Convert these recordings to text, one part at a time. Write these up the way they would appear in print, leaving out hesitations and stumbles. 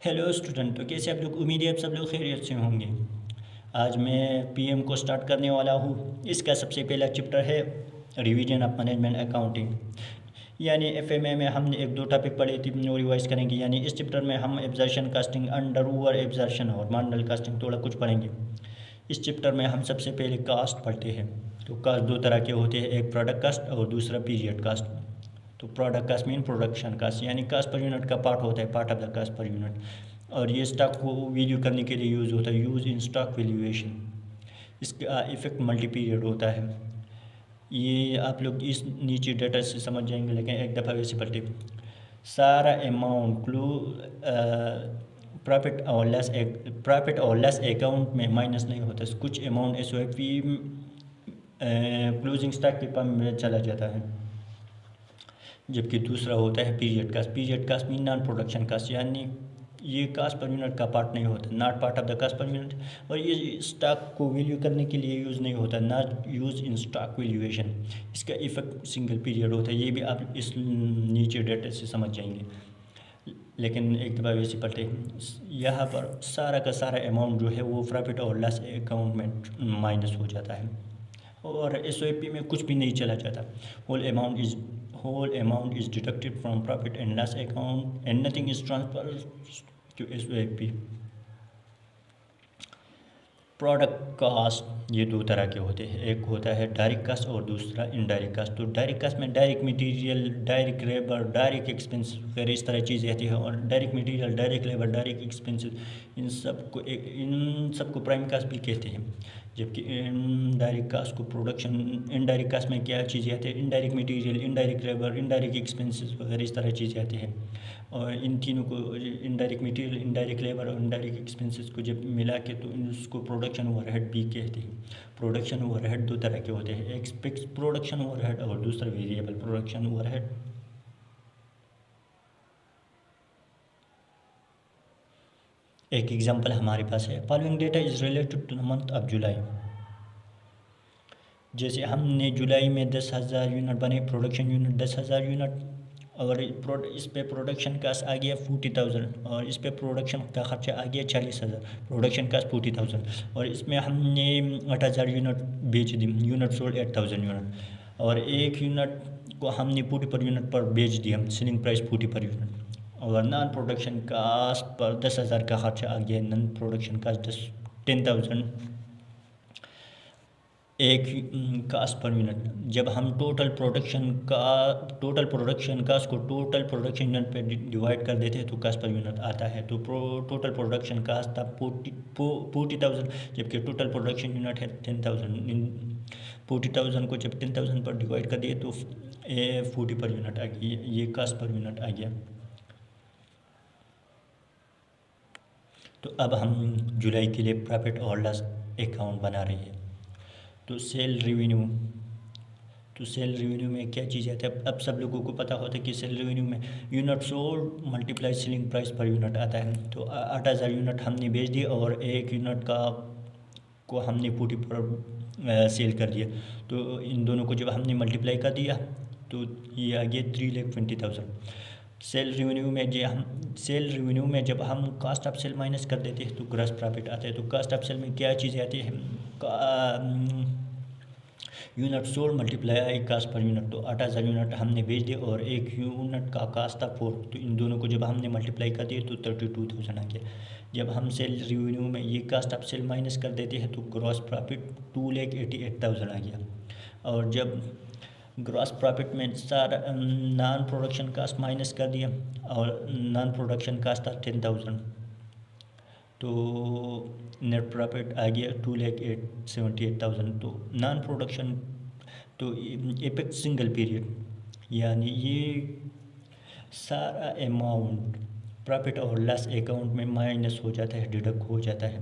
Hello student, तो कैसे आप लोग? उम्मीद है आप सब लोग खैरियत से होंगे। आज मैं पीएम को स्टार्ट करने वाला हूँ। इसका सबसे पहला चैप्टर है रिवीजन ऑफ मैनेजमेंट अकाउंटिंग। यानी एफएमए में हमने एक दो टॉपिक पढ़े थे, वो रिवाइज करेंगे। यानी इस चैप्टर में हम एब्जर्शन कास्टिंग, अंडर ओवर एब्जर्शन और मार्जिनल कास्टिंग थोड़ा कुछ पढ़ेंगे। इस चैप्टर में हम सबसे पहले कास्ट पढ़ते हैं। तो कास्ट दो तरह के होते हैं, एक प्रोडक्ट कास्ट और दूसरा पीरियड कास्ट। तो product cost mean production cost, यानी कास्ट पर यूनिट का पार्ट होता है, part of the cost per unit. और ये स्टॉक को वैल्यू करने के लिए यूज़ होता है, यूज़ इन स्टॉक वैल्यूएशन। इसका इफेक्ट मल्टी पीरियड होता है। ये आप लोग इस नीचे डाटा से समझ जाएंगे, लेकिन एक दफ़ा वैसे पढ़ते। सारा अमाउंट प्रॉफिट और लेस अकाउंट में माइनस नहीं होता। कुछ अमाउंट एसओपी क्लोजिंग स्टॉक के पास में चला जाता है। जबकि दूसरा होता है period cost. Period cost mean non production cost, यानी ये कास्ट पर यूनिट का पार्ट नहीं होता, not part of the cost per unit. और ये स्टॉक को वैल्यू करने के लिए यूज़ नहीं होता, not use in stock valuation. इसका इफेक्ट सिंगल पीरियड होता है। ये भी आप इस नीचे डेटा से समझ जाएंगे, लेकिन एक दफ़ा वैसे पढ़ते हैं। यहाँ पर सारा का सारा अमाउंट जो है वो प्रॉफिट और लॉस अकाउंट में माइनस हो जाता है, और एसओपी में कुछ भी नहीं चला जाता। whole amount is deducted from profit and loss account and nothing is transferred to SOP। Product cost ये दो तरह के होते हैं, एक होता है डायरेक्ट कास्ट और दूसरा इनडायरेक्ट कास्ट। तो डायरेक्ट कास्ट में direct material, direct labour, direct expense वगैरह इस तरह चीज़ें आती है। और direct material, direct labour, direct expense, इन सबको प्राइम कास्ट भी कहते हैं। जबकि इनडायरेक्ट कास्ट को प्रोडक्शन, इनडायरेक्ट कास्ट में क्या चीज़ें आती है? Indirect material, indirect labour, indirect expenses वगैरह इस तरह चीज़ें आती हैं। और इन तीनों को, इनडायरेक्ट मटेरियल, इनडायरेक्ट लेबर और इनडायरेक्ट एक्सपेंसेस को जब मिला के तो उसको प्रोडक्शन ओवरहेड भी कहते हैं। प्रोडक्शन ओवरहेड दो तरह के होते हैं, एक फिक्स प्रोडक्शन ओवरहेड और दूसरा वेरिएबल प्रोडक्शन ओवरहेड। एक एग्जांपल हमारे पास है, following data is related to the month of July. जैसे हमने जुलाई में 10,000 यूनिट बने, प्रोडक्शन यूनिट 10,000 यूनिट, और इस पे प्रोडक्शन कास्ट आ गया 40,000, और इस पे प्रोडक्शन का खर्चा आ गया 40,000, प्रोडक्शन कास्ट 40,000। और इसमें हमने 8,000 यूनिट बेच दी, यूनिट सोल्ड 8,000 यूनिट, और एक यूनिट को हमने 40 पर यूनिट पर बेच दिया, सेलिंग प्राइस 40 पर यूनिट। और नॉन प्रोडक्शन कास्ट पर 10,000 का खर्चा आ गया, नॉन प्रोडक्शन कास्ट 10,000 एक कास्ट पर यूनिट। जब हम टोटल प्रोडक्शन कास्ट को टोटल प्रोडक्शन यूनिट पे डिवाइड कर देते हैं तो कास्ट पर यूनिट आता है। तो टोटल प्रोडक्शन कास्ट था 40,000, जबकि टोटल प्रोडक्शन यूनिट है 10,000। 40,000 को जब 10,000 पर डिवाइड कर दिए तो 40 पर यूनिट आ गई, ये कास्ट पर यूनिट आ गया। तो अब हम जुलाई के लिए प्रॉफिट और लॉस अकाउंट बना रहे हैं। तो सेल रेवेन्यू में क्या चीज़ आती है? अब सब लोगों को पता होता है कि सेल रेवेन्यू में unit sold multiply selling price पर यूनिट आता है। तो 8,000 यूनिट हमने बेच दिए और एक यूनिट को हमने 40 पर सेल कर दिया। तो इन दोनों को जब हमने मल्टीप्लाई कर दिया तो ये आ गया 3,20,000। सेल रेवेन्यू में जब हम कास्ट ऑफ सेल माइनस कर देते हैं तो ग्रॉस प्रॉफिट आता है। तो कास्ट ऑफ सेल में क्या चीज़ें आती है? Unit sold multiply cost per unit. तो 8,000 यूनिट हमने बेच दिए और एक यूनिट का कास्ट था 4, तो इन दोनों को जब हमने मल्टीप्लाई कर दिए तो 32,000 आ गया। जब हम सेल रेवेन्यू में ये कास्ट ऑफ सेल माइनस कर देते हैं तो ग्रॉस प्रॉफिट 2,88,000 आ गया। और जब ग्रॉस प्रॉफिट में सारा नॉन प्रोडक्शन कास्ट माइनस कर दिया और नॉन प्रोडक्शन कास्ट था 10,000, तो नेट प्रॉफिट आ गया 2,78,000। तो नॉन प्रोडक्शन, तो इफेक्ट सिंगल पीरियड, यानी ये सारा अमाउंट प्रॉफिट और लॉस अकाउंट में माइनस हो जाता है, डिडक्ट हो जाता है,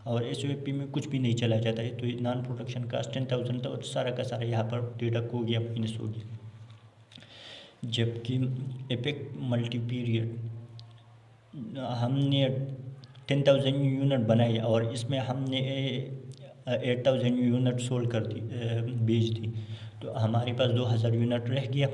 और एसओपी में कुछ भी नहीं चला जाता है। तो नॉन प्रोडक्शन कास्ट 10,000 था और सारा का सारा यहाँ पर डिडक्ट हो गया, माइनस हो गया। जबकि इफेक्ट मल्टी पीरियड, हमने 10,000 यूनिट बनाई और इसमें हमने 8,000 यूनिट सोल्ड कर दी, बेच दी। तो हमारे पास 2,000 यूनिट रह गया।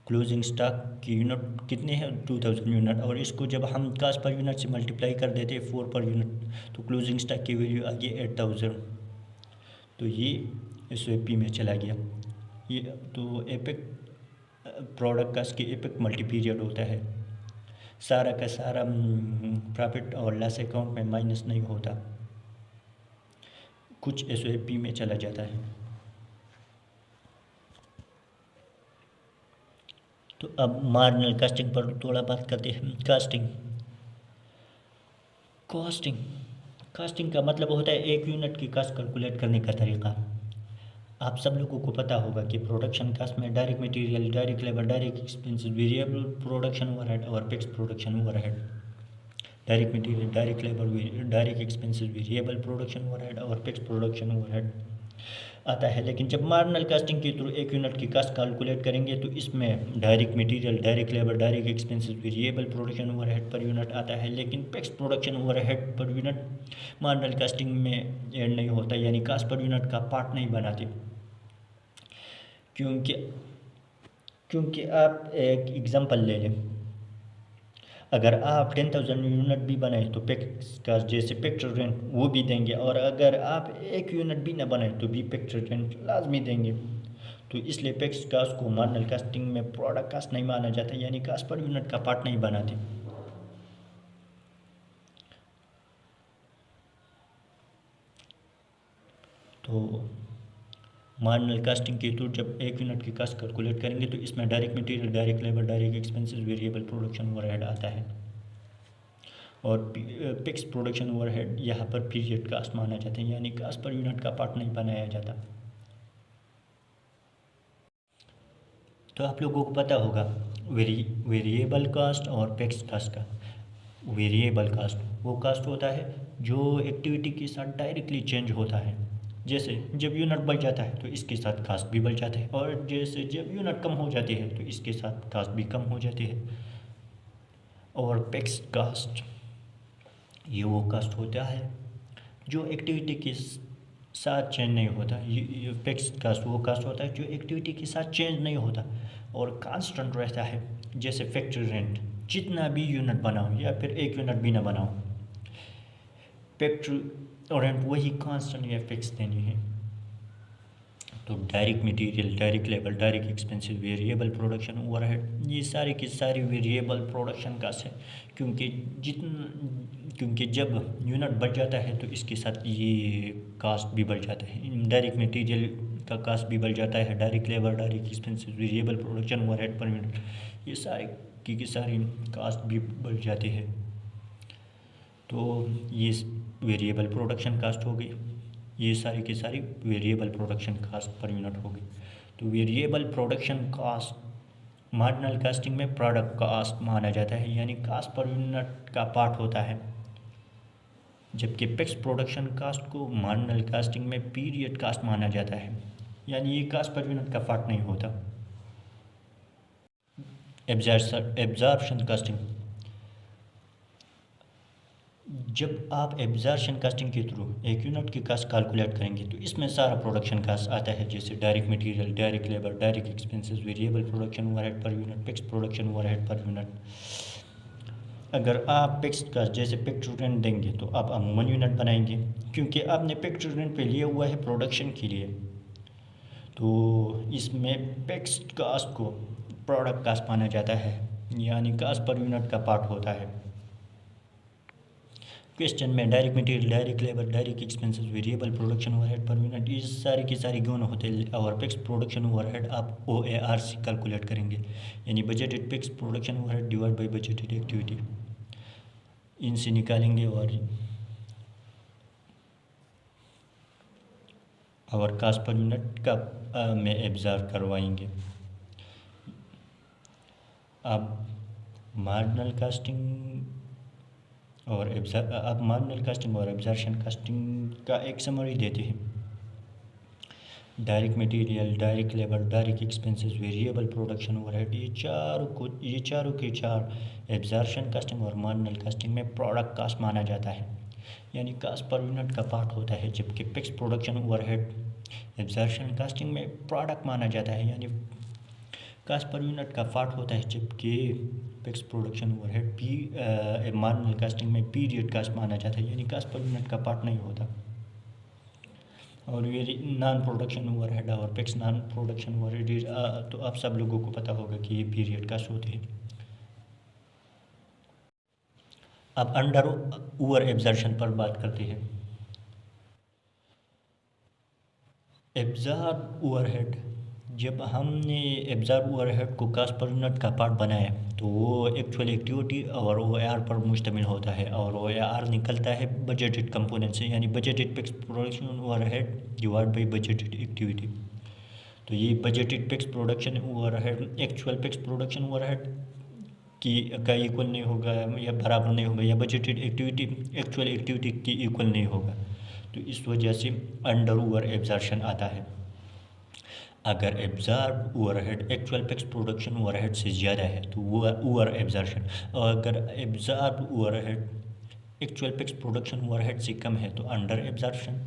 क्लोजिंग स्टॉक की यूनिट कितने हैं 2000 यूनिट, और इसको जब हम कास्ट पर यूनिट से मल्टीप्लाई कर देते हैं 4 पर यूनिट, तो क्लोजिंग स्टॉक की वैल्यू आ गई 8000। तो ये SOP में चला गया। ये तो एपिक प्रोडक्ट का इसकी एपिक मल्टी पीरियड होता है, सारा का सारा प्रॉफिट और लॉस अकाउंट में माइनस नहीं होता, कुछ SOP में चला जाता है। तो अब मार्जिनल कास्टिंग पर थोड़ा बात करते हैं। कॉस्टिंग कास्टिंग का मतलब होता है एक यूनिट की कास्ट कैलकुलेट करने का तरीका। आप सब लोगों को पता होगा कि प्रोडक्शन कास्ट में direct material, direct labour, direct expenses, variable production overhead और fixed production overhead. Direct material, direct labour, direct expenses, variable production overhead और फिक्स्ड प्रोडक्शन ओवरहेड आता है। लेकिन जब मार्जिनल कास्टिंग के थ्रू एक यूनिट की कास्ट कैलकुलेट करेंगे तो इसमें direct material, direct labour, direct expenses, variable production overhead per unit आता है। लेकिन fixed production overhead per unit marginal costing में ऐड नहीं होता, यानी कास्ट पर यूनिट का पार्ट नहीं बनाते। क्योंकि आप एक एग्जांपल ले लें, अगर आप 10,000 यूनिट भी बनाए तो फिक्स कास्ट जैसे फैक्ट्री रेंट वो भी देंगे, और अगर आप एक यूनिट भी ना बनाए तो भी फैक्ट्री रेंट लाजमी देंगे। तो इसलिए फिक्स कास्ट को मार्जिनल कास्टिंग में प्रोडक्ट कास्ट नहीं माना जाता, यानी कास्ट पर यूनिट का पार्ट नहीं बनाते। तो मार्जिनल कास्टिंग के थ्रू जब एक यूनिट की कास्ट कैलकुलेट करेंगे तो इसमें direct material, direct labour, direct expenses, variable production overhead आता है, और फिक्स प्रोडक्शन ओवरहेड यहाँ पर पीरियड कास्ट माना जाता है, यानी कास्ट पर यूनिट का पार्ट नहीं बनाया जाता। तो आप लोगों को पता होगा वेरिएबल कास्ट और फिक्स कास्ट का। वेरिएबल कास्ट वो कास्ट होता है जो एक्टिविटी के साथ डायरेक्टली चेंज होता है, जैसे जब यूनिट बढ़ जाता है तो इसके साथ कास्ट भी बढ़ जाता है, और जैसे जब यूनिट कम हो जाती है तो इसके साथ कास्ट भी कम हो जाती है। और फिक्स कास्ट ये वो कास्ट होता है जो एक्टिविटी के साथ चेंज नहीं होता। ये फिक्स्ड कास्ट वो कास्ट होता है जो एक्टिविटी के साथ चेंज नहीं होता और कांस्टेंट रहता है, जैसे फैक्ट्री रेंट, जितना भी यूनिट बनाओ या फिर एक यूनिट भी ना बनाओ, फैक्ट्री रेंट वही कांस्टेंट या फिक्स देनी है। तो direct material, direct labour, direct expensive, variable production overhead, ये सारी की सारी वेरिएबल प्रोडक्शन कास्ट है, क्योंकि जब यूनिट बढ़ जाता है तो इसके साथ ये कास्ट भी बढ़ जाता है। डायरेक्ट मटेरियल का कास्ट भी बढ़ जाता है, direct labour, direct expensive, variable production overhead per unit, ये सारी की सारी कास्ट भी बढ़ जाती है। तो ये वेरिएबल प्रोडक्शन कास्ट हो गई, ये सारी की सारी variable production cost per unit होगी। तो variable production cost marginal costing में प्रोडक्ट कास्ट माना जाता है, यानी कास्ट पर यूनिट का पार्ट होता है, जबकि फिक्स्ड प्रोडक्शन कास्ट को मार्जिनल कास्टिंग में पीरियड कास्ट माना जाता है, यानी ये कास्ट पर यूनिट का पार्ट नहीं होता। एब्जॉर्प्शन कास्टिंग, जब आप एब्जॉर्प्शन कास्टिंग के थ्रू एक यूनिट की कास्ट कैलकुलेट करेंगे तो इसमें सारा प्रोडक्शन कास्ट आता है, जैसे direct material, direct labour, direct expenses, variable production overhead per unit, fixed production overhead per unit. अगर आप फिक्स्ड कास्ट जैसे फैक्ट्री रेंट देंगे तो आप अमूमन यूनिट बनाएंगे, क्योंकि आपने फैक्ट्री रेंट पे लिया हुआ है प्रोडक्शन के लिए, तो इसमें फिक्स्ड कास्ट को प्रोडक्ट कास्ट माना जाता है, यानी कास्ट पर यूनिट का पार्ट होता है। क्वेश्चन में direct material, direct labour, direct expenses, variable production overhead per unit, ये सारी की सारी गौन होते हैं, और फिक्स्ड प्रोडक्शन ओवरहेड आप OAR से कैलकुलेट करेंगे, यानी budgeted fixed production overhead divide by budgeted activity, इनसे निकालेंगे और कास्ट पर यूनिट का में एब्जॉर्ब करवाएंगे। अब मार्जिनल कास्टिंग और एब्जॉर्प्शन कास्टिंग का एक समरी देते हैं। Direct material, direct labour, direct expenses, variable production overhead, ये चारों के चार एब्जॉर्प्शन कास्टिंग और मार्जिनल कास्टिंग में प्रोडक्ट कास्ट माना जाता है, यानी कास्ट पर यूनिट का पार्ट होता है, जबकि fixed production overhead absorption casting में प्रोडक्ट माना जाता है, यानी कास्ट पर यूनिट का पार्ट होता है, जबकि fix production overhead marginal costing में पीरियड कास्ट माना जाता है, यानी कास्ट पर यूनिट का पार्ट नहीं होता। और ये नॉन प्रोडक्शन ओवरहेड और फिक्स नॉन प्रोडक्शन ओवरहेड तो आप सब लोगों को पता होगा कि ये पीरियड कास्ट होते हैं। अब अंडर ओवर एब्जर्शन पर बात करते हैं। एब्जॉर्ब ओवरहेड, जब हमने एब्जॉर्ब ओवरहेड को कास्ट पर यूनिट का पार्ट बनाया तो वो एक्चुअल एक्टिविटी और OAR पर मुश्तमिल होता है, और OAR निकलता है बजटेड कंपोनेंट से, यानी budgeted fix production overhead divide by budgeted activity. तो ये budgeted fix production overhead actual fix production overhead का इक्वल नहीं होगा या बराबर नहीं होगा, या बजटेड एक्टिविटी एक्चुअल एक्टिविटी की इक्वल नहीं होगा। तो इस वजह से अंडर ओवर एब्जॉर्प्शन आता है। अगर absorb overhead actual fix production overhead से ज़्यादा है तो वो ओवर एब्जॉर्प्शन, और अगर absorb overhead actual fix production overhead से कम है तो अंडर एब्जॉर्प्शन।